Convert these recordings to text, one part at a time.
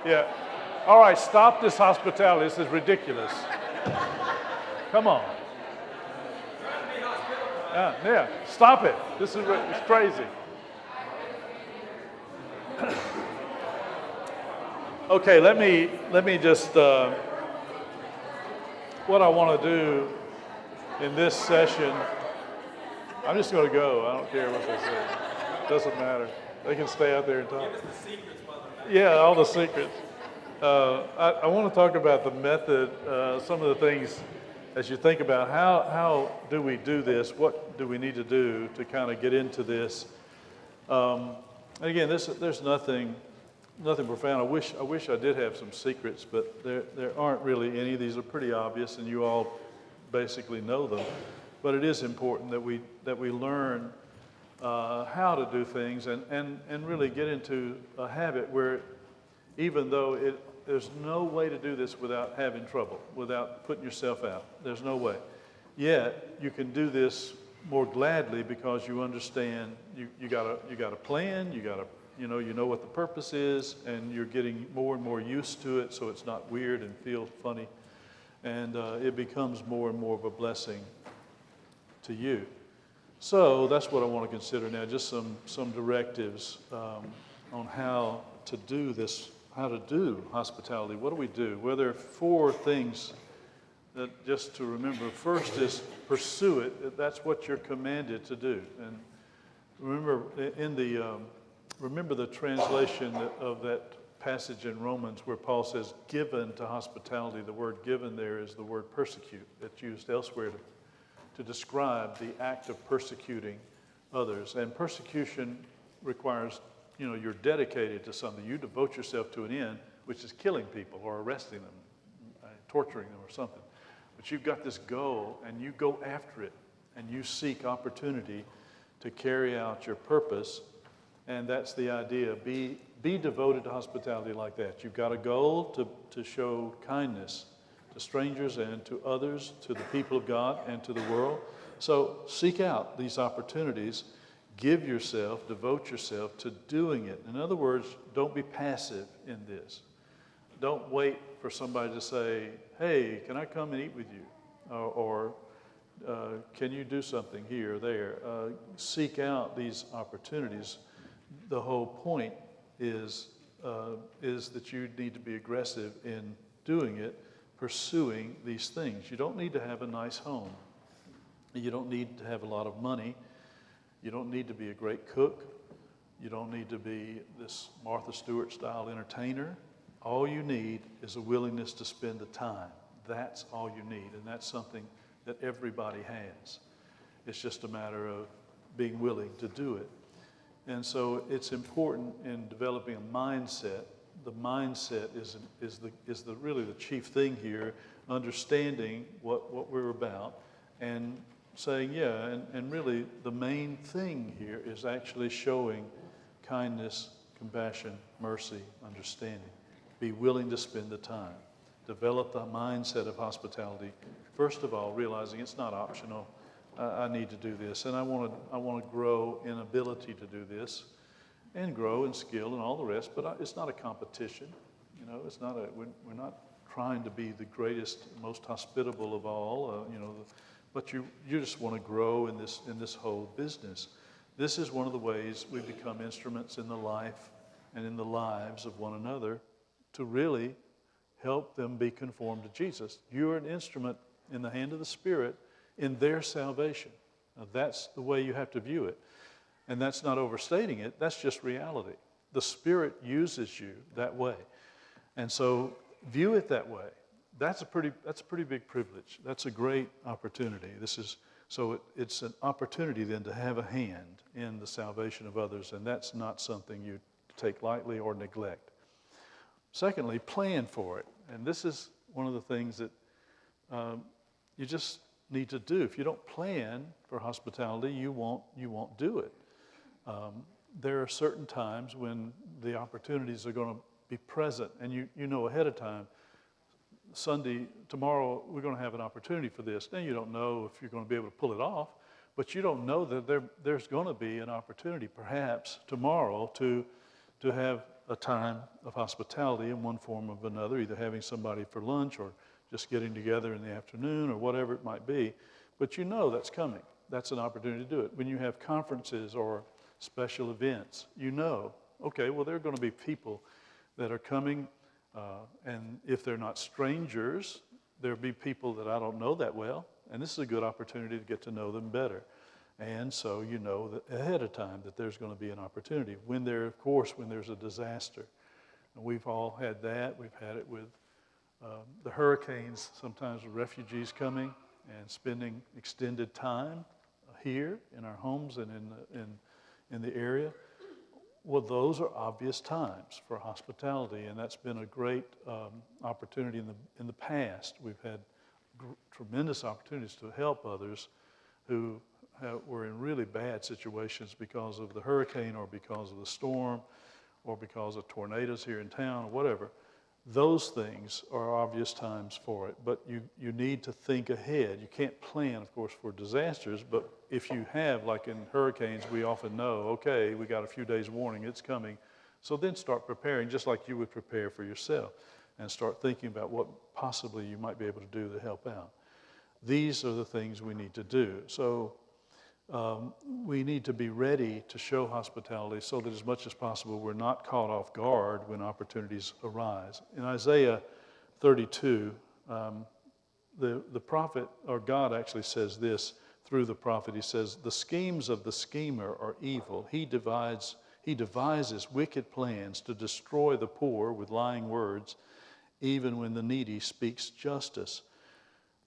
Yeah. All right, stop this hospitality. This is ridiculous. Come on. Yeah, stop it. It's crazy. Okay, let me just, what I want to do in this session, I'm just going to go. I don't care what they say. Doesn't matter. They can stay out there and talk. Give us the secrets, by the way. Yeah, all the secrets. I want to talk about the method, some of the things as you think about how do we do this, what do we need to do to kind of get into this. And again, there's nothing profound. I wish I did have some secrets, but there aren't really any. These are pretty obvious, and you all basically know them. But it is important that we learn how to do things and really get into a habit where, even though there's no way to do this without having trouble, without putting yourself out. There's no way. Yet you can do this more gladly because you understand you got a plan. You know what the purpose is, and you're getting more and more used to it, so it's not weird and feels funny, and it becomes more and more of a blessing to you. So that's what I want to consider now, just some directives on how to do this, how to do hospitality. What do we do? Well, there are 4 things that just to remember. First is pursue it. That's what you're commanded to do. And remember remember the translation of that passage in Romans where Paul says, given to hospitality. The word given there is the word persecute that's used elsewhere to describe the act of persecuting others. And persecution requires, you're dedicated to something. You devote yourself to an end, which is killing people or arresting them, torturing them or something. But you've got this goal, and you go after it, and you seek opportunity to carry out your purpose. And that's the idea. Be devoted to hospitality like that. You've got a goal to show kindness to strangers and to others, to the people of God and to the world. So seek out these opportunities. Give yourself, devote yourself to doing it. In other words, don't be passive in this. Don't wait for somebody to say, hey, can I come and eat with you? Or can you do something here or there? Seek out these opportunities. The whole point is that you need to be aggressive in doing it, pursuing these things. You don't need to have a nice home. You don't need to have a lot of money. You don't need to be a great cook. You don't need to be this Martha Stewart-style entertainer. All you need is a willingness to spend the time. That's all you need, and that's something that everybody has. It's just a matter of being willing to do it. And so it's important in developing a mindset. The mindset is really the chief thing here, understanding what we're about and saying, yeah, and really the main thing here is actually showing kindness, compassion, mercy, understanding. Be willing to spend the time. Develop the mindset of hospitality. First of all, realizing it's not optional. I need to do this, and I want to grow in ability to do this, and grow in skill and all the rest. But it's not a competition, It's not we're not trying to be the greatest, most hospitable of all, But you just want to grow in this whole business. This is one of the ways we become instruments in the life and in the lives of one another to really help them be conformed to Jesus. You're an instrument in the hand of the Spirit in their salvation. Now, that's the way you have to view it. And that's not overstating it. That's just reality. The Spirit uses you that way. And so view it that way. That's a pretty big privilege. That's a great opportunity. It's an opportunity then to have a hand in the salvation of others, and that's not something you take lightly or neglect. Secondly, plan for it. And this is one of the things that you just need to do. If you don't plan for hospitality, you won't do it. There are certain times when the opportunities are going to be present, and you know ahead of time, tomorrow we're going to have an opportunity for this. Now you don't know if you're going to be able to pull it off, but you don't know that there's going to be an opportunity perhaps tomorrow to have a time of hospitality in one form or another, either having somebody for lunch or just getting together in the afternoon or whatever it might be. But you know that's coming. That's an opportunity to do it. When you have conferences or special events, you know, okay, well, there are going to be people that are coming, and if they're not strangers, there'll be people that I don't know that well, and this is a good opportunity to get to know them better. And so you know that ahead of time that there's going to be an opportunity. When there's a disaster, and we've all had that. We've had it with the hurricanes, sometimes with refugees coming and spending extended time here in our homes and in the area. Well, those are obvious times for hospitality, and that's been a great opportunity in the past. We've had tremendous opportunities to help others who were in really bad situations because of the hurricane or because of the storm or because of tornadoes here in town or whatever. Those things are obvious times for it, but you need to think ahead. You can't plan, of course, for disasters, but if you have, like in hurricanes, we often know, okay, we got a few days warning, it's coming. So then start preparing just like you would prepare for yourself and start thinking about what possibly you might be able to do to help out. These are the things we need to do. So we need to be ready to show hospitality so that as much as possible we're not caught off guard when opportunities arise. In Isaiah 32, the prophet, or God actually says this through the prophet. He says, "The schemes of the schemer are evil. He devises wicked plans to destroy the poor with lying words, even when the needy speaks justice.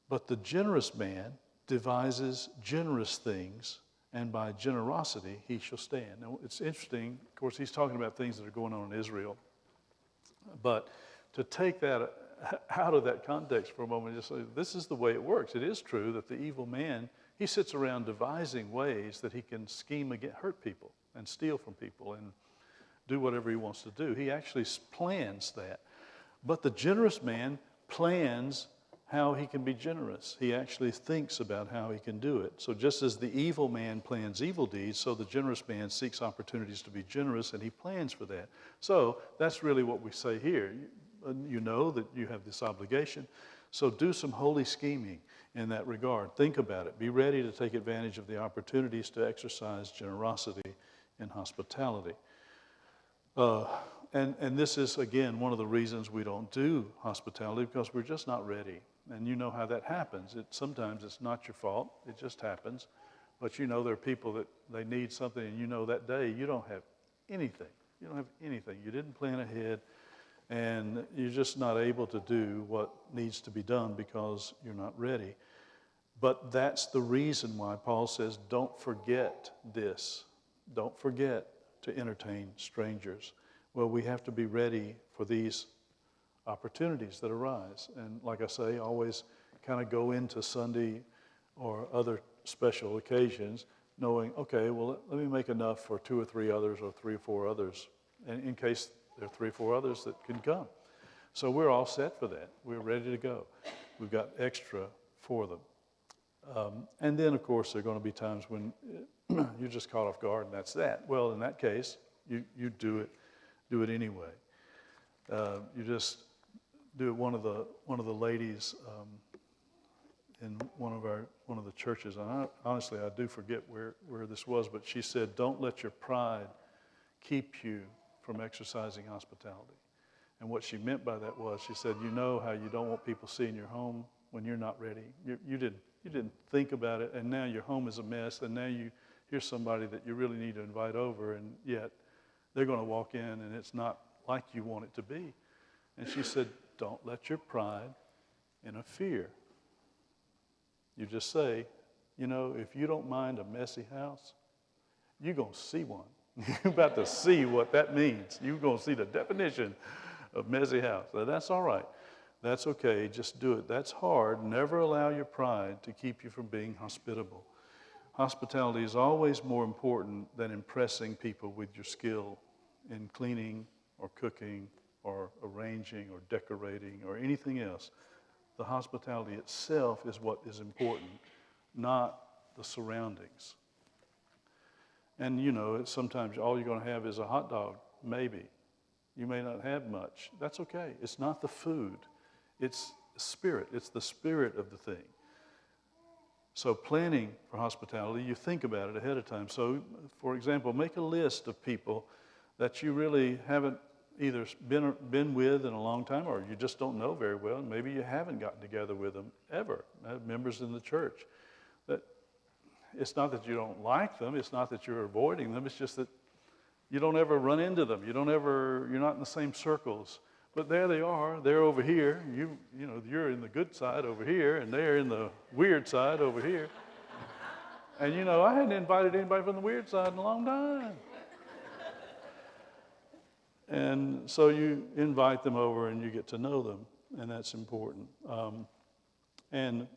But the generous man devises generous things, and by generosity he shall stand." Now, it's interesting, of course, he's talking about things that are going on in Israel, but to take that out of that context for a moment and just say, this is the way it works. It is true that the evil man, he sits around devising ways that he can scheme against, hurt people and steal from people and do whatever he wants to do. He actually plans that. But the generous man plans how he can be generous. He actually thinks about how he can do it. So just as the evil man plans evil deeds, so the generous man seeks opportunities to be generous, and he plans for that. So that's really what we say here. You know that you have this obligation. So do some holy scheming in that regard. Think about it. Be ready to take advantage of the opportunities to exercise generosity and hospitality. And this is, again, one of the reasons we don't do hospitality, because we're just not ready. And you know how that happens. Sometimes it's not your fault. It just happens. But you know there are people that they need something, and you know that day you don't have anything. You don't have anything. You didn't plan ahead, and you're just not able to do what needs to be done because you're not ready. But that's the reason why Paul says, don't forget this. Don't forget to entertain strangers. Well, we have to be ready for these opportunities that arise. And like I say, always kind of go into Sunday or other special occasions knowing, okay, well, let me make enough for 2 or 3 others or 3 or 4 others, and in case there are 3 or 4 others that can come. So we're all set for that. We're ready to go. We've got extra for them. And then, of course, there are going to be times when you're just caught off guard, and that's that. Well, in that case, you do it anyway. You just do it. One of the ladies in one of the churches, and honestly I do forget where this was, but she said, "Don't let your pride keep you from exercising hospitality." And what she meant by that was, she said, you know how you don't want people seeing your home when you're not ready. You didn't think about it, and now your home is a mess, and now here's somebody that you really need to invite over, and yet they're going to walk in and it's not like you want it to be. And she said, don't let your pride interfere. You just say, you know, if you don't mind a messy house, you're going to see one. You're about to see what that means. You're going to see the definition of messy house. So that's all right. That's okay. Just do it. That's hard. Never allow your pride to keep you from being hospitable. Hospitality is always more important than impressing people with your skill in cleaning or cooking or arranging or decorating or anything else. The hospitality itself is what is important, not the surroundings. And you know, sometimes all you're going to have is a hot dog, maybe. You may not have much. That's okay. It's not the food. It's spirit. It's the spirit of the thing. So planning for hospitality, you think about it ahead of time. So, for example, make a list of people that you really haven't either been with in a long time, or you just don't know very well, and maybe you haven't gotten together with them ever, members in the church. That it's not that you don't like them, it's not that you're avoiding them, it's just that you don't ever run into them. You're not in the same circles. But there they are, they're over here. You're in the good side over here, and they're in the weird side over here. And I hadn't invited anybody from the weird side in a long time. And so you invite them over and you get to know them, and that's important. And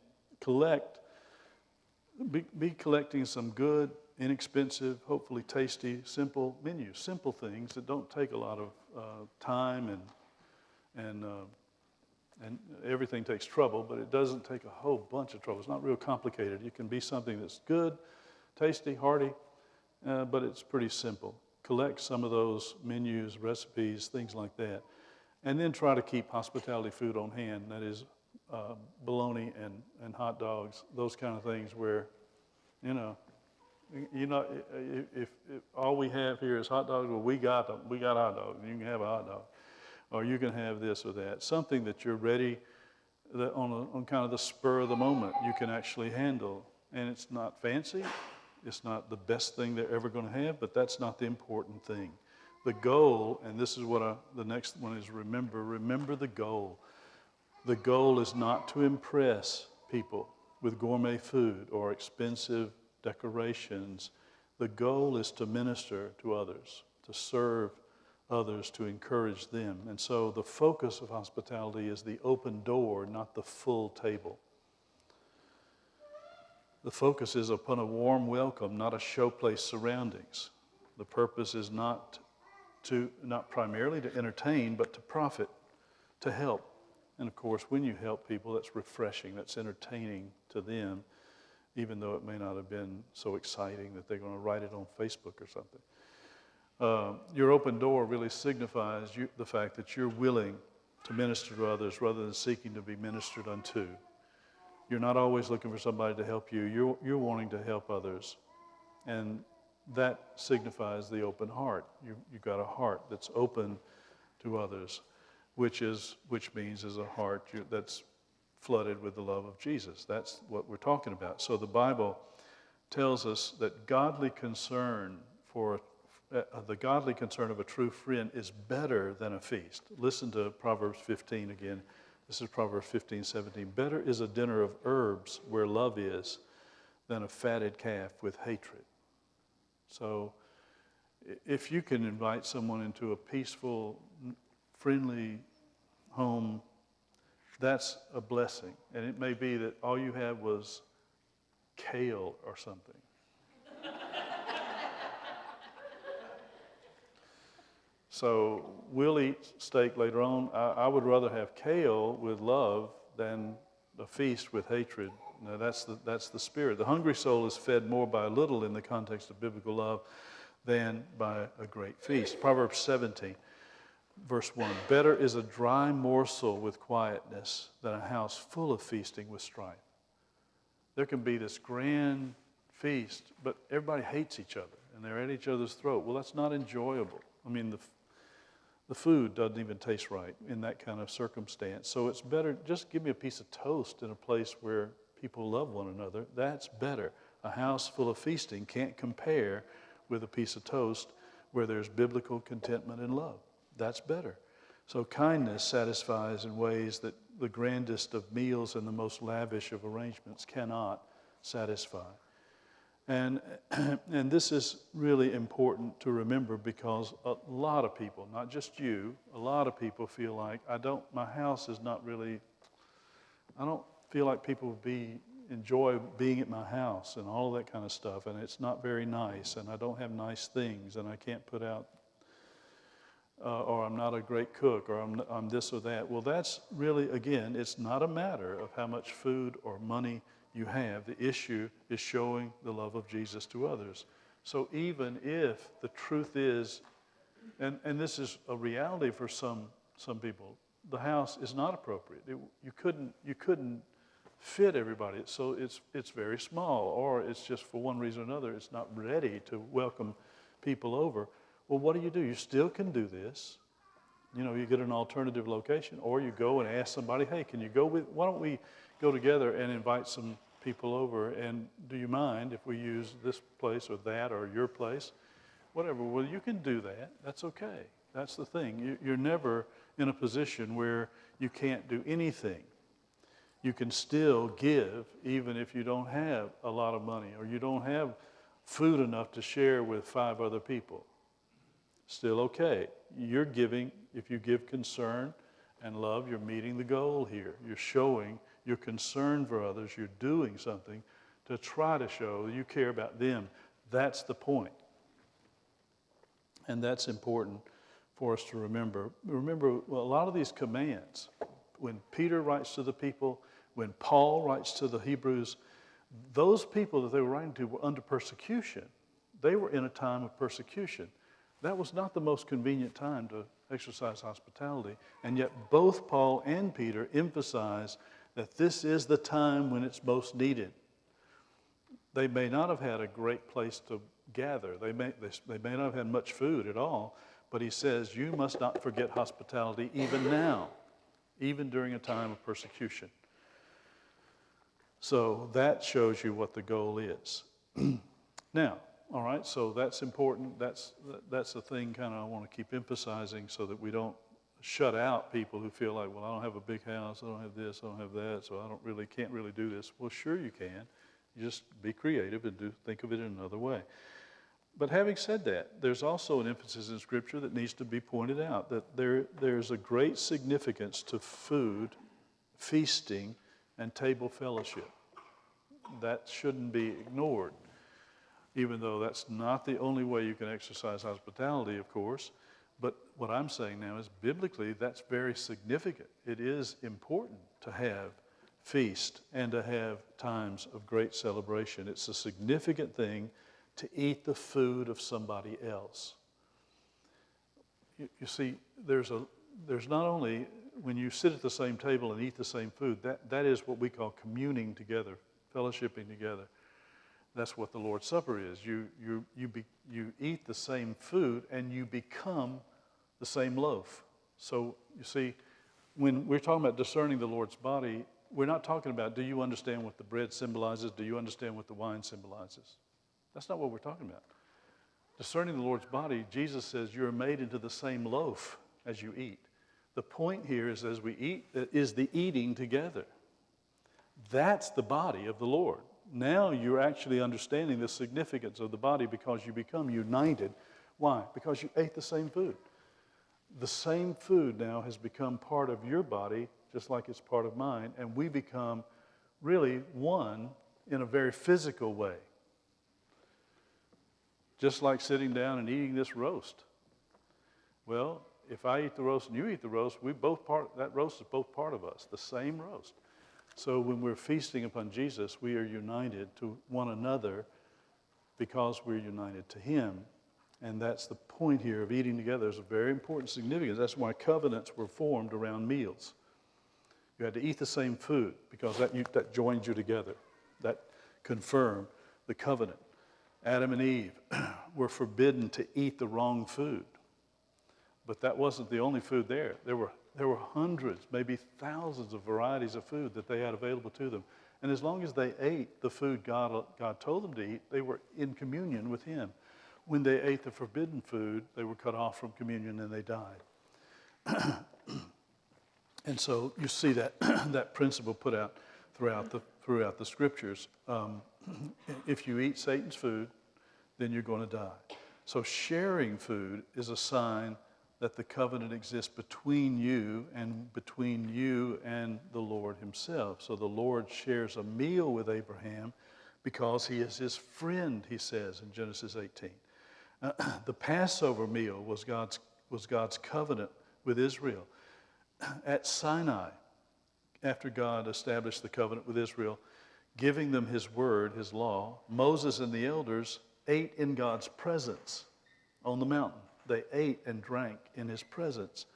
be collecting some good, inexpensive, hopefully tasty, simple menus, simple things that don't take a lot of time and everything takes trouble, but it doesn't take a whole bunch of trouble. It's not real complicated. It can be something that's good, tasty, hearty, but it's pretty simple. Collect some of those menus, recipes, things like that, and then try to keep hospitality food on hand. That is bologna and hot dogs, those kind of things where, if all we have here is hot dogs, well, we got hot dogs. You can have a hot dog. Or you can have this or that. Something that you're ready, that on kind of the spur of the moment, you can actually handle. And it's not fancy. It's not the best thing they're ever going to have, but that's not the important thing. The goal, and this is what the next one is, remember the goal. The goal is not to impress people with gourmet food or expensive decorations. The goal is to minister to others, to serve others, to encourage them. And so the focus of hospitality is the open door, not the full table. The focus is upon a warm welcome, not a showplace surroundings. The purpose is not primarily to entertain, but to profit, to help. And of course, when you help people, that's refreshing, that's entertaining to them, even though it may not have been so exciting that they're going to write it on Facebook or something. Your open door really signifies the fact that you're willing to minister to others rather than seeking to be ministered unto. You're not always looking for somebody to help you. You're wanting to help others. And that signifies the open heart. You've got a heart that's open to others, which means is a heart that's flooded with the love of Jesus. That's what we're talking about. So the Bible tells us that godly concern the godly concern of a true friend is better than a feast. Listen to Proverbs 15 again. This is Proverbs 15:17. Better is a dinner of herbs where love is than a fatted calf with hatred. So if you can invite someone into a peaceful, friendly home, that's a blessing. And it may be that all you had was kale or something. So we'll eat steak later on. I would rather have kale with love than a feast with hatred. Now that's the spirit. The hungry soul is fed more by a little in the context of biblical love than by a great feast. Proverbs 17, verse 1. Better is a dry morsel with quietness than a house full of feasting with strife. There can be this grand feast, but everybody hates each other and they're at each other's throat. Well, that's not enjoyable. I mean, the food doesn't even taste right in that kind of circumstance. So it's better, just give me a piece of toast in a place where people love one another. That's better. A house full of feasting can't compare with a piece of toast where there's biblical contentment and love. That's better. So kindness satisfies in ways that the grandest of meals and the most lavish of arrangements cannot satisfy. And this is really important to remember because a lot of people, not just you, a lot of people feel like my house is not really, I don't feel like people enjoy being at my house and all of that kind of stuff, and it's not very nice, and I don't have nice things, and I can't put out, or I'm not a great cook, or I'm this or that. Well, that's really, again, it's not a matter of how much food or money you have. The issue is showing the love of Jesus to others. So even if the truth is and this is a reality for some people, the house is not appropriate. You couldn't fit everybody. So it's very small, or it's just for one reason or another, it's not ready to welcome people over. Well, what do? You still can do this. You get an alternative location, or you go and ask somebody, hey, can you go why don't we go together and invite some people over, and do you mind if we use this place or that or your place? Whatever. Well, you can do that. That's okay. That's the thing. You're never in a position where you can't do anything. You can still give even if you don't have a lot of money or you don't have food enough to share with 5 other people. Still okay. You're giving, if you give concern and love, you're meeting the goal here. You're showing your concern for others. You're doing something to try to show you care about them. That's the point. And that's important for us to remember. Remember, a lot of these commands, when Peter writes to the people, when Paul writes to the Hebrews, those people that they were writing to were under persecution. They were in a time of persecution. That was not the most convenient time to exercise hospitality. And yet both Paul and Peter emphasize that this is the time when it's most needed. They may not have had a great place to gather. They may not have had much food at all. But he says, you must not forget hospitality even now, even during a time of persecution. So that shows you what the goal is. Now, all right, so that's important. That's the thing kind of I want to keep emphasizing so that we don't shut out people who feel like, well, I don't have a big house, I don't have this, I don't have that, so I can't really do this. Well, sure you can. You just be creative and think of it in another way. But having said that, there's also an emphasis in Scripture that needs to be pointed out, that there's a great significance to food, feasting, and table fellowship. That shouldn't be ignored, even though that's not the only way you can exercise hospitality, of course. But what I'm saying now is biblically, that's very significant. It is important to have feast and to have times of great celebration. It's a significant thing to eat the food of somebody else. You see, there's not only when you sit at the same table and eat the same food, that is what we call communing together, fellowshipping together. That's what the Lord's Supper is. You eat the same food and you become the same loaf. So you see, when we're talking about discerning the Lord's body, we're not talking about, do you understand what the bread symbolizes? Do you understand what the wine symbolizes? That's not what we're talking about. Discerning the Lord's body, Jesus says you're made into the same loaf as you eat. The point here is as we eat, is the eating together. That's the body of the Lord. Now you're actually understanding the significance of the body because you become united. Why? Because you ate the same food. The same food now has become part of your body, just like it's part of mine, and we become really one in a very physical way. Just like sitting down and eating this roast. Well, if I eat the roast and you eat the roast, that roast is both part of us, the same roast. So when we're feasting upon Jesus, we are united to one another because we're united to him. And that's the point here of eating together. There's a very important significance. That's why covenants were formed around meals. You had to eat the same food because that joins you together. That confirmed the covenant. Adam and Eve were forbidden to eat the wrong food. But that wasn't the only food there. There were hundreds, maybe thousands of varieties of food that they had available to them. And as long as they ate the food God told them to eat, they were in communion with him. When they ate the forbidden food, they were cut off from communion and they died. And so you see that principle put out throughout the scriptures. If you eat Satan's food, then you're going to die. So sharing food is a sign that the covenant exists between you and the Lord himself. So the Lord shares a meal with Abraham because he is his friend, he says in Genesis 18. The Passover meal was God's covenant with Israel. At Sinai, after God established the covenant with Israel, giving them his word, his law, Moses and the elders ate in God's presence on the mountain. They ate and drank in his presence.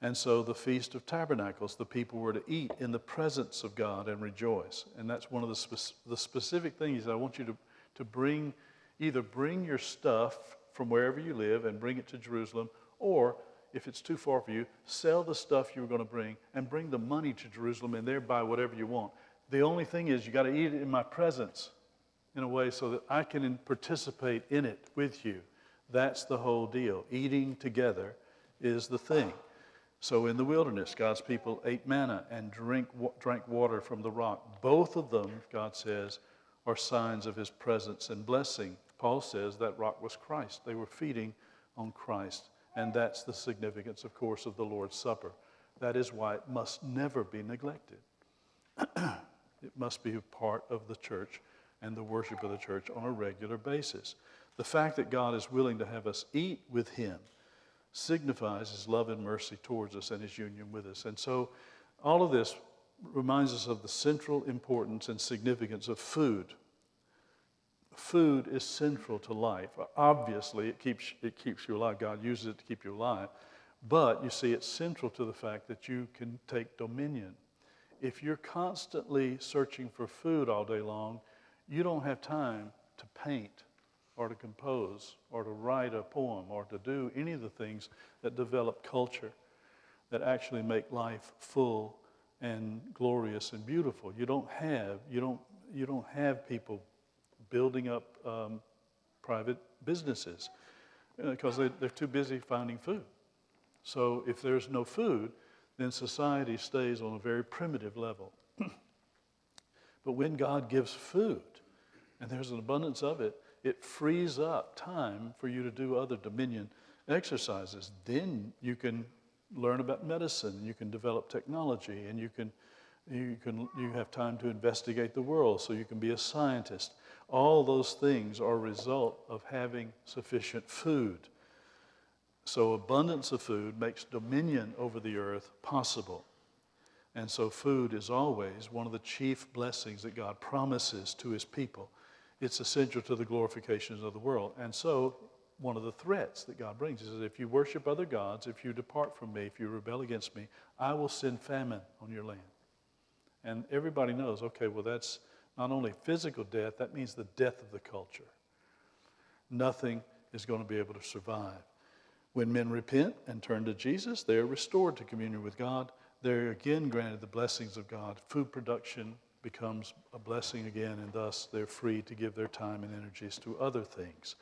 And so the Feast of Tabernacles, the people were to eat in the presence of God and rejoice. And that's one of the specific things I want you to bring, either bring your stuff from wherever you live and bring it to Jerusalem, or if it's too far for you, sell the stuff you were going to bring and bring the money to Jerusalem and there buy whatever you want. The only thing is you got to eat it in my presence in a way so that I can participate in it with you. That's the whole deal. Eating together is the thing. So in the wilderness, God's people ate manna and drank water from the rock. Both of them, God says, are signs of his presence and blessing. Paul says that rock was Christ. They were feeding on Christ. And that's the significance, of course, of the Lord's Supper. That is why it must never be neglected. It must be a part of the church and the worship of the church on a regular basis. The fact that God is willing to have us eat with him signifies his love and mercy towards us and his union with us. And so all of this reminds us of the central importance and significance of food. Food is central to life. Obviously, it keeps you alive. God uses it to keep you alive. But you see, it's central to the fact that you can take dominion. If you're constantly searching for food all day long, you don't have time to paint or to compose or to write a poem or to do any of the things that develop culture, that actually make life full and glorious and beautiful. You don't have people building up private businesses because they're too busy finding food. So if there's no food, then society stays on a very primitive level. But when God gives food, and there's an abundance of it, it frees up time for you to do other dominion exercises. Then you can learn about medicine, you can develop technology, and you have time to investigate the world, so you can be a scientist. All those things are a result of having sufficient food. So abundance of food makes dominion over the earth possible. And so food is always one of the chief blessings that God promises to his people. It's essential to the glorification of the world. And so one of the threats that God brings is that if you worship other gods, if you depart from me, if you rebel against me, I will send famine on your land. And everybody knows, okay, well, that's not only physical death, that means the death of the culture. Nothing is going to be able to survive. When men repent and turn to Jesus, they are restored to communion with God. They're again granted the blessings of God. Food production becomes a blessing again, and thus they're free to give their time and energies to other things.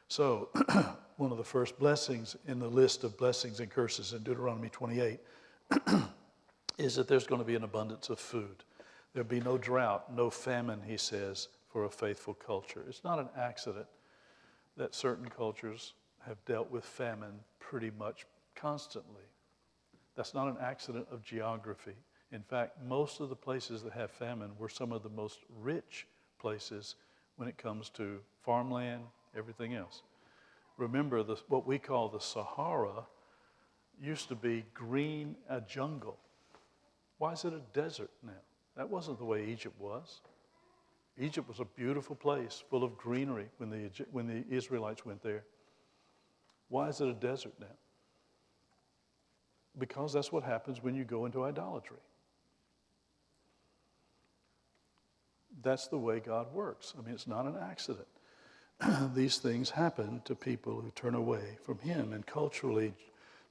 So one of the first blessings in the list of blessings and curses in Deuteronomy 28 is that there's going to be an abundance of food. There'll be no drought, no famine, he says, for a faithful culture. It's not an accident that certain cultures have dealt with famine pretty much constantly. That's not an accident of geography. In fact, most of the places that have famine were some of the most rich places when it comes to farmland, everything else. Remember, what we call the Sahara used to be green, a jungle. Why is it a desert now? That wasn't the way Egypt was. Egypt was a beautiful place full of greenery when the Israelites went there. Why is it a desert now? Because that's what happens when you go into idolatry. That's the way God works. I mean, it's not an accident. These things happen to people who turn away from him, and culturally,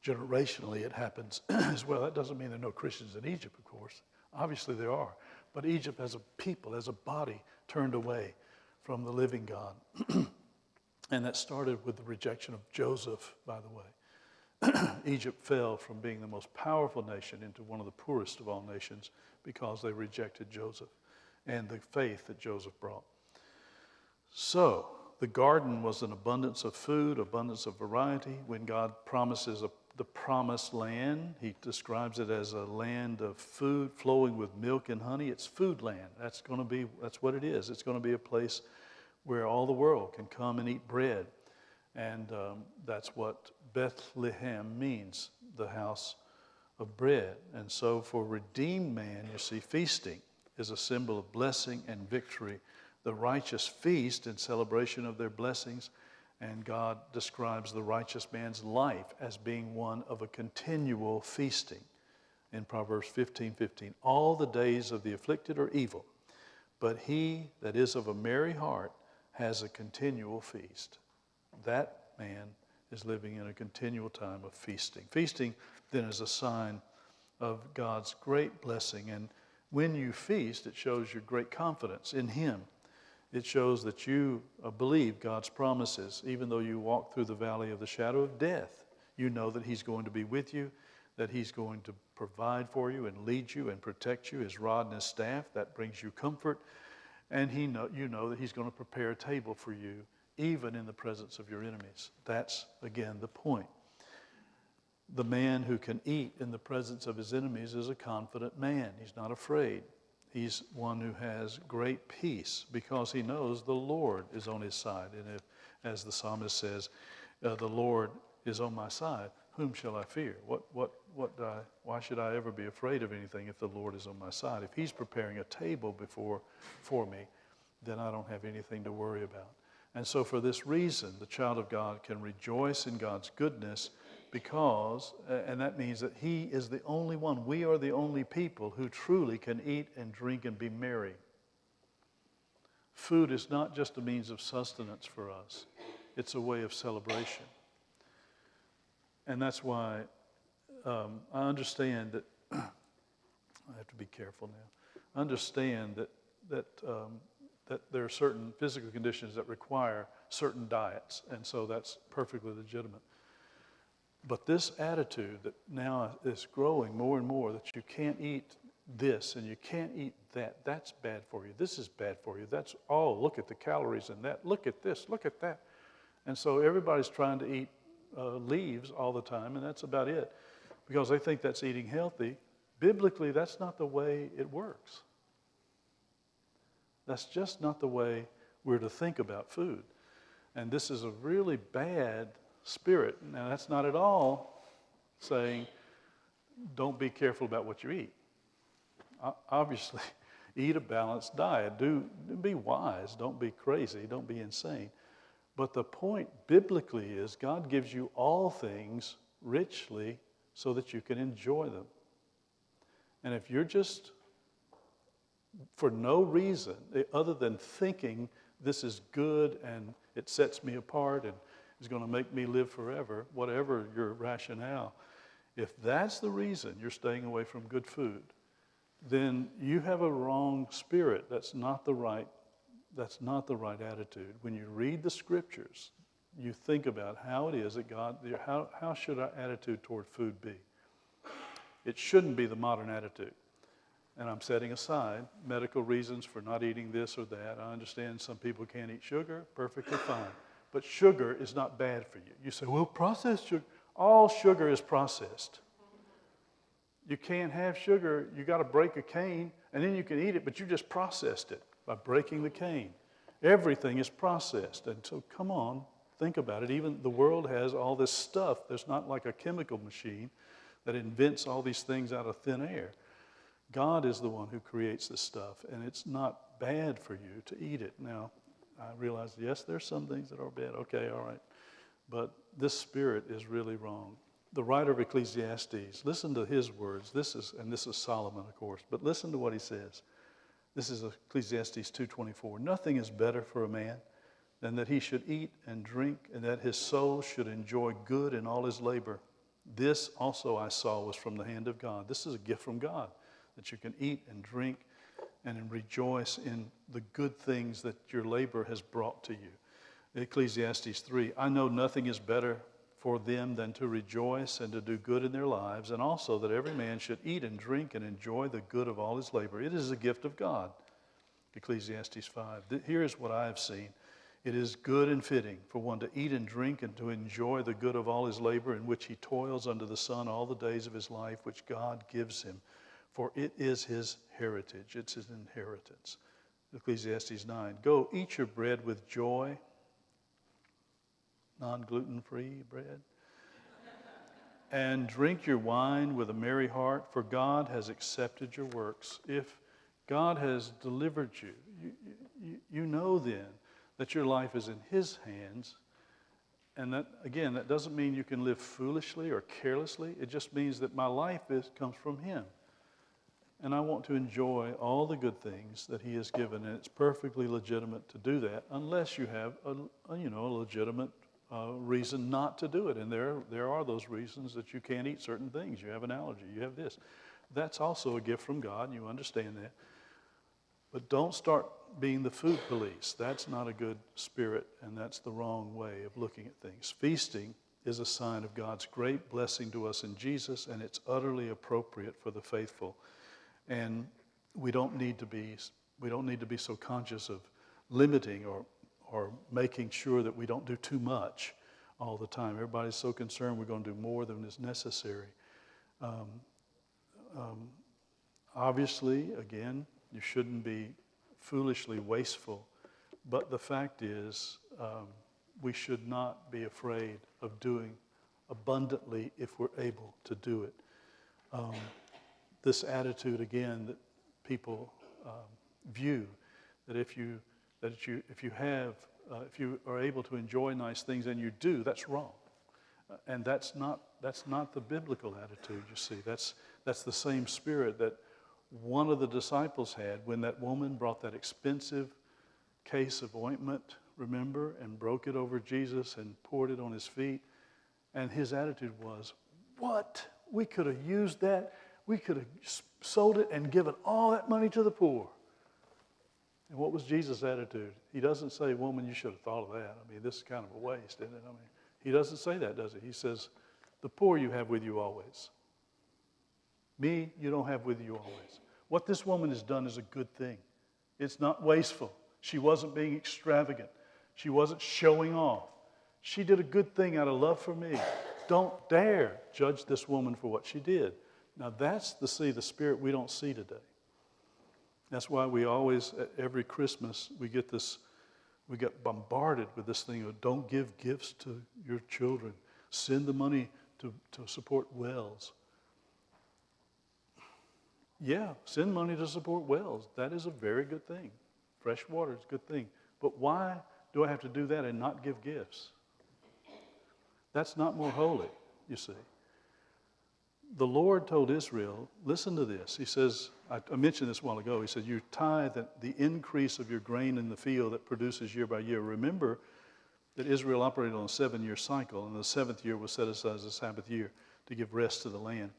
generationally, it happens as well. That doesn't mean there are no Christians in Egypt, of course. Obviously there are. But Egypt as a people, as a body, turned away from the living God. And that started with the rejection of Joseph, by the way. Egypt fell from being the most powerful nation into one of the poorest of all nations because they rejected Joseph and the faith that Joseph brought. So the garden was an abundance of food, abundance of variety. When God promises the promised land, he describes it as a land of food flowing with milk and honey. It's food land. That's what it is. It's going to be a place where all the world can come and eat bread. And that's what Bethlehem means, the house of bread. And so for redeemed man, you see, feasting is a symbol of blessing and victory. The righteous feast in celebration of their blessings, And God describes the righteous man's life as being one of a continual feasting. In Proverbs 15:15, all the days of the afflicted are evil, but he that is of a merry heart has a continual feast. That man is living in a continual time of feasting. Feasting then is a sign of God's great blessing. And when you feast, it shows your great confidence in Him. It shows that you believe God's promises. Even though you walk through the valley of the shadow of death, you know that He's going to be with you, that He's going to provide for you and lead you and protect you. His rod and His staff, that brings you comfort. And you know that He's going to prepare a table for you, even in the presence of your enemies. That's, again, the point. The man who can eat in the presence of his enemies is a confident man. He's not afraid. He's one who has great peace because he knows the Lord is on his side. And if, as the psalmist says, the Lord is on my side, whom shall I fear? Why should I ever be afraid of anything if the Lord is on my side? If He's preparing a table for me, then I don't have anything to worry about. And so for this reason, the child of God can rejoice in God's goodness because, and that means that He is the only one, we are the only people who truly can eat and drink and be merry. Food is not just a means of sustenance for us. It's a way of celebration. And that's why I understand that, I have to be careful now. I understand that there are certain physical conditions that require certain diets, and so that's perfectly legitimate. But this attitude that now is growing more and more, that you can't eat this and you can't eat that, that's bad for you. This is bad for you. That's, oh, look at the calories in that. Look at this, look at that. And so everybody's trying to eat leaves all the time, and that's about it, because they think that's eating healthy. Biblically, that's not the way it works. That's just not the way we're to think about food. And this is a really bad spirit. Now, that's not at all saying don't be careful about what you eat. Obviously, eat a balanced diet. Be wise. Don't be crazy. Don't be insane. But the point biblically is God gives you all things richly so that you can enjoy them. And if you're just, for no reason other than thinking this is good and it sets me apart and is going to make me live forever, whatever your rationale, if that's the reason you're staying away from good food, then you have a wrong spirit. That's not the right attitude. When you read the scriptures, you think about how it is that God, how should our attitude toward food be? It shouldn't be the modern attitude. And I'm setting aside medical reasons for not eating this or that. I understand some people can't eat sugar, perfectly fine. But sugar is not bad for you. You say, well, processed sugar. All sugar is processed. You can't have sugar. You got to break a cane, and then you can eat it, but you just processed it by breaking the cane. Everything is processed. And so come on, think about it. Even the world has all this stuff. There's not like a chemical machine that invents all these things out of thin air. God is the one who creates this stuff, and it's not bad for you to eat it. Now, I realize, yes, there's some things that are bad. Okay, all right. But this spirit is really wrong. The writer of Ecclesiastes, listen to his words. This is Solomon, of course, but listen to what he says. This is Ecclesiastes 2:24. Nothing is better for a man than that he should eat and drink, and that his soul should enjoy good in all his labor. This also I saw was from the hand of God. This is a gift from God, that you can eat and drink and rejoice in the good things that your labor has brought to you. Ecclesiastes 3, I know nothing is better for them than to rejoice and to do good in their lives, and also that every man should eat and drink and enjoy the good of all his labor. It is a gift of God. Ecclesiastes 5, here is what I have seen. It is good and fitting for one to eat and drink and to enjoy the good of all his labor in which he toils under the sun all the days of his life, which God gives him. For it is his heritage, it's his inheritance. Ecclesiastes 9, go eat your bread with joy, non-gluten-free bread, and drink your wine with a merry heart, for God has accepted your works. If God has delivered you, you know then that your life is in his hands, And that, again, that doesn't mean you can live foolishly or carelessly. It just means that my life comes from Him. And I want to enjoy all the good things that He has given, and it's perfectly legitimate to do that, unless you have a legitimate reason not to do it. And there are those reasons that you can't eat certain things. You have an allergy. You have this. That's also a gift from God, and you understand that. But don't start being the food police. That's not a good spirit, and that's the wrong way of looking at things. Feasting is a sign of God's great blessing to us in Jesus, and it's utterly appropriate for the faithful. And we don't need to be so conscious of limiting or making sure that we don't do too much all the time. Everybody's so concerned we're going to do more than is necessary. Obviously, again, you shouldn't be foolishly wasteful, but the fact is we should not be afraid of doing abundantly if we're able to do it. This attitude, again, that people view that if you are able to enjoy nice things and you do, that's wrong, and that's not the biblical attitude. You see, that's the same spirit that one of the disciples had when that woman brought that expensive case of ointment, remember, and broke it over Jesus and poured it on his feet. And his attitude was, what? We could have used that. We could have sold it and given all that money to the poor. And what was Jesus' attitude? He doesn't say, woman, you should have thought of that. I mean, this is kind of a waste, isn't it? I mean, he doesn't say that, does he? He says, the poor you have with you always. Me, you don't have with you always. What this woman has done is a good thing. It's not wasteful. She wasn't being extravagant. She wasn't showing off. She did a good thing out of love for me. Don't dare judge this woman for what she did. Now that's the spirit we don't see today. That's why we always, at every Christmas, we get bombarded with this thing of don't give gifts to your children. Send the money to support wells. Yeah, send money to support wells. That is a very good thing. Fresh water is a good thing. But why do I have to do that and not give gifts? That's not more holy, you see. The Lord told Israel, listen to this. He says, I mentioned this a while ago. He said, you tithe the increase of your grain in the field that produces year by year. Remember that Israel operated on a 7-year cycle, and the 7th year was set aside as a Sabbath year to give rest to the land.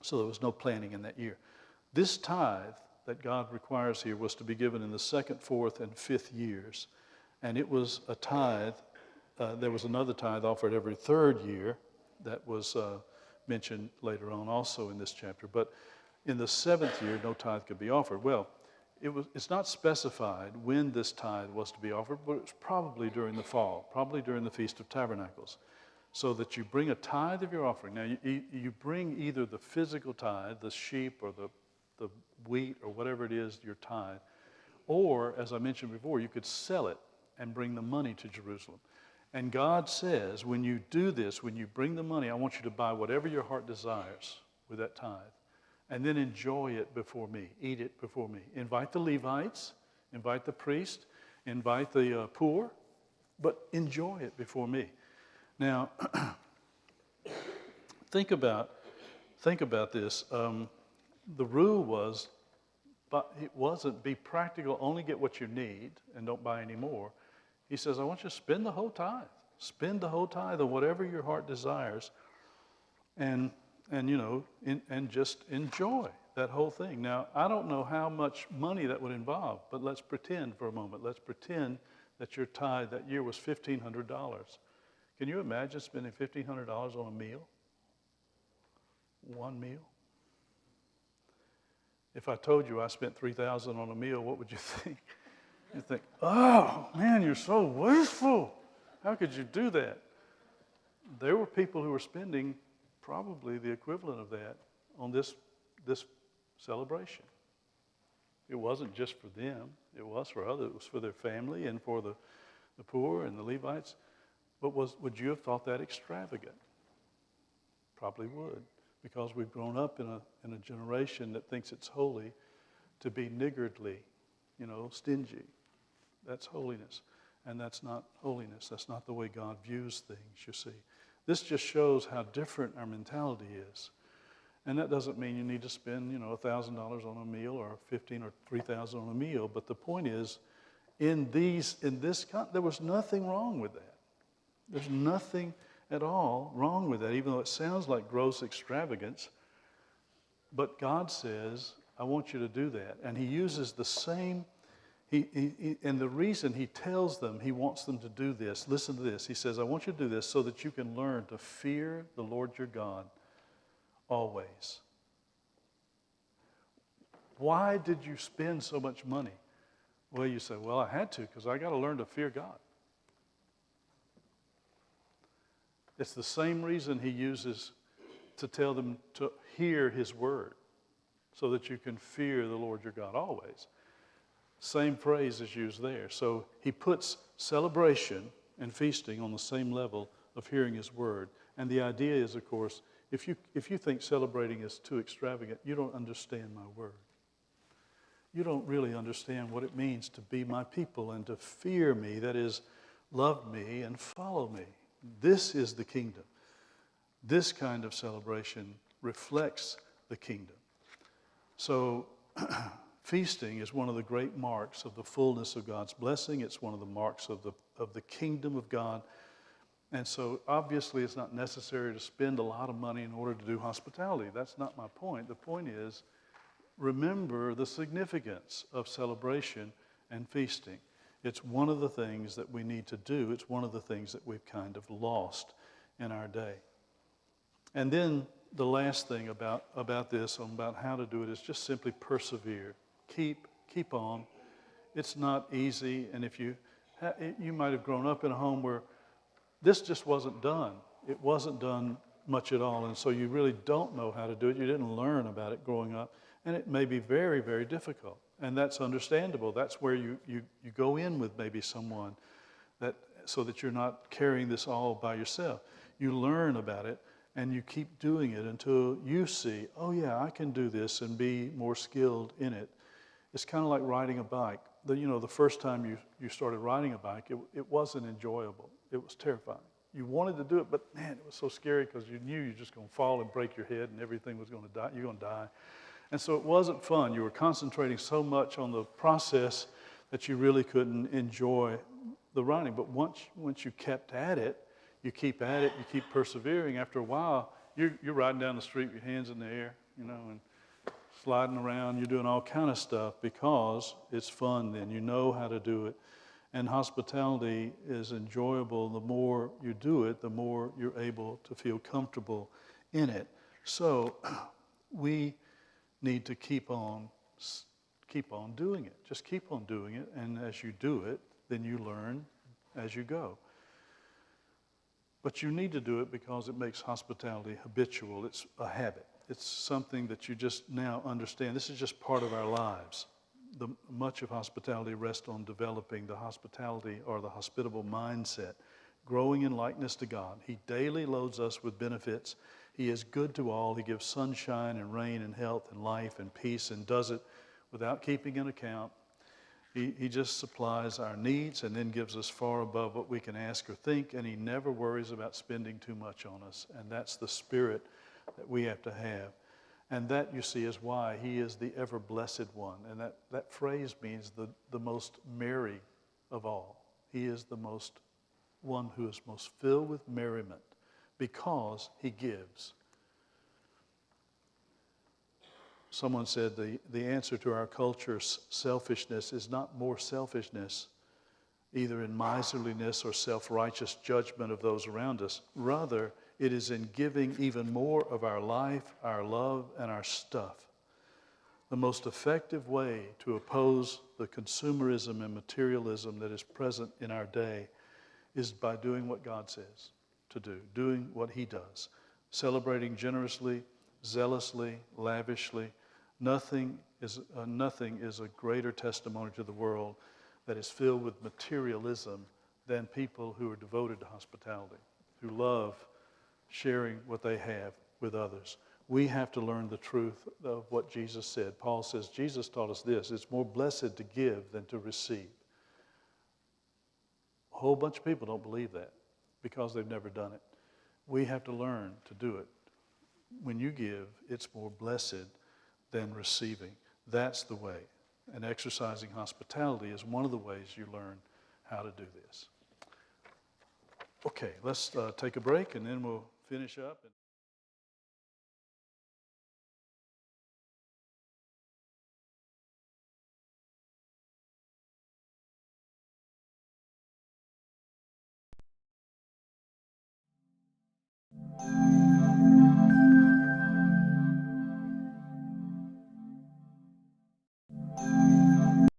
So there was no planting in that year. This tithe that God requires here was to be given in the 2nd, 4th, and 5th years. And it was a tithe. There was another tithe offered every 3rd year that was mentioned later on also in this chapter. But in the 7th year, no tithe could be offered. Well, it's not specified when this tithe was to be offered, but it was probably during the fall, probably during the Feast of Tabernacles. So that you bring a tithe of your offering. Now, you bring either the physical tithe, the sheep or the wheat or whatever it is, your tithe, or, as I mentioned before, you could sell it and bring the money to Jerusalem. And God says, when you do this, when you bring the money, I want you to buy whatever your heart desires with that tithe, and then enjoy it before me, eat it before me. Invite the Levites, invite the priest, invite the poor, but enjoy it before me. Now, think about this. The rule was, but it wasn't be practical, only get what you need and don't buy any more. He says, I want you to spend the whole tithe. Spend the whole tithe of whatever your heart desires, and just enjoy that whole thing. Now, I don't know how much money that would involve, but let's pretend for a moment. Let's pretend that your tithe that year was $1,500. Can you imagine spending $1,500 on a meal? One meal? If I told you I spent $3,000 on a meal, what would you think? You'd think, oh, man, you're so wasteful. How could you do that? There were people who were spending probably the equivalent of that on this celebration. It wasn't just for them. It was for others. It was for their family and for the poor and the Levites. But would you have thought that extravagant? Probably would, because we've grown up in a generation that thinks it's holy to be niggardly, stingy. That's holiness. And that's not holiness. That's not the way God views things, you see. This just shows how different our mentality is. And that doesn't mean you need to spend, $1,000 on a meal or $1,500 or $3,000 on a meal. But the point is, there was nothing wrong with that. There's nothing at all wrong with that, even though it sounds like gross extravagance. But God says, I want you to do that. And he uses the same, and the reason he tells them he wants them to do this, listen to this. He says, I want you to do this so that you can learn to fear the Lord your God always. Why did you spend so much money? Well, you say, well, I had to because I got to learn to fear God. It's the same reason he uses to tell them to hear his word so that you can fear the Lord your God always. Same phrase is used there. So he puts celebration and feasting on the same level of hearing his word. And the idea is, of course, if you think celebrating is too extravagant, you don't understand my word. You don't really understand what it means to be my people and to fear me, that is, love me and follow me. This is the kingdom. This kind of celebration reflects the kingdom. So feasting is one of the great marks of the fullness of God's blessing. It's one of the marks of the kingdom of God. And so obviously it's not necessary to spend a lot of money in order to do hospitality. That's not my point. The point is, remember the significance of celebration and feasting. It's one of the things that we need to do. It's one of the things that we've kind of lost in our day. And then the last thing about this, about how to do it, is just simply persevere. Keep on. It's not easy, and if you might have grown up in a home where this just wasn't done. It wasn't done much at all, and so you really don't know how to do it. You didn't learn about it growing up, and it may be very, very difficult, and that's understandable. That's where you go in with maybe someone so that you're not carrying this all by yourself. You learn about it, and you keep doing it until you see, oh yeah, I can do this and be more skilled in it. It's kind of like riding a bike. The first time you started riding a bike, it wasn't enjoyable. It was terrifying. You wanted to do it, but man, it was so scary because you knew you're just going to fall and break your head and everything was going to die. You're going to die. And so it wasn't fun. You were concentrating so much on the process that you really couldn't enjoy the riding. But once you kept at it, you keep at it, you keep persevering. After a while, you're riding down the street with your hands in the air, and sliding around. You're doing all kind of stuff because it's fun then. You know how to do it. And hospitality is enjoyable. The more you do it, the more you're able to feel comfortable in it. So we need to keep on doing it. Just keep on doing it. And as you do it, then you learn as you go. But you need to do it because it makes hospitality habitual. It's a habit. It's something that you just now understand. This is just part of our lives. Much of hospitality rests on developing the hospitality or the hospitable mindset, growing in likeness to God. He daily loads us with benefits. He is good to all. He gives sunshine and rain and health and life and peace and does it without keeping an account. He just supplies our needs and then gives us far above what we can ask or think, and he never worries about spending too much on us. And that's the spirit that we have to have. And that, you see, is why he is the ever-blessed one. And that phrase means the most merry of all. He is the one who is most filled with merriment because he gives. Someone said the answer to our culture's selfishness is not more selfishness, either in miserliness or self-righteous judgment of those around us. Rather, it is in giving even more of our life, our love, and our stuff. The most effective way to oppose the consumerism and materialism that is present in our day is by doing what God says to do, doing what he does, celebrating generously, zealously, lavishly. Nothing is a greater testimony to the world that is filled with materialism than people who are devoted to hospitality, who love sharing what they have with others. We have to learn the truth of what Jesus said. Paul says, Jesus taught us this: it's more blessed to give than to receive. whole bunch of people don't believe that because they've never done it. We have to learn to do it. When you give, it's more blessed than receiving. That's the way. And exercising hospitality is one of the ways you learn how to do this. Okay, let's take a break and then we'll finish up.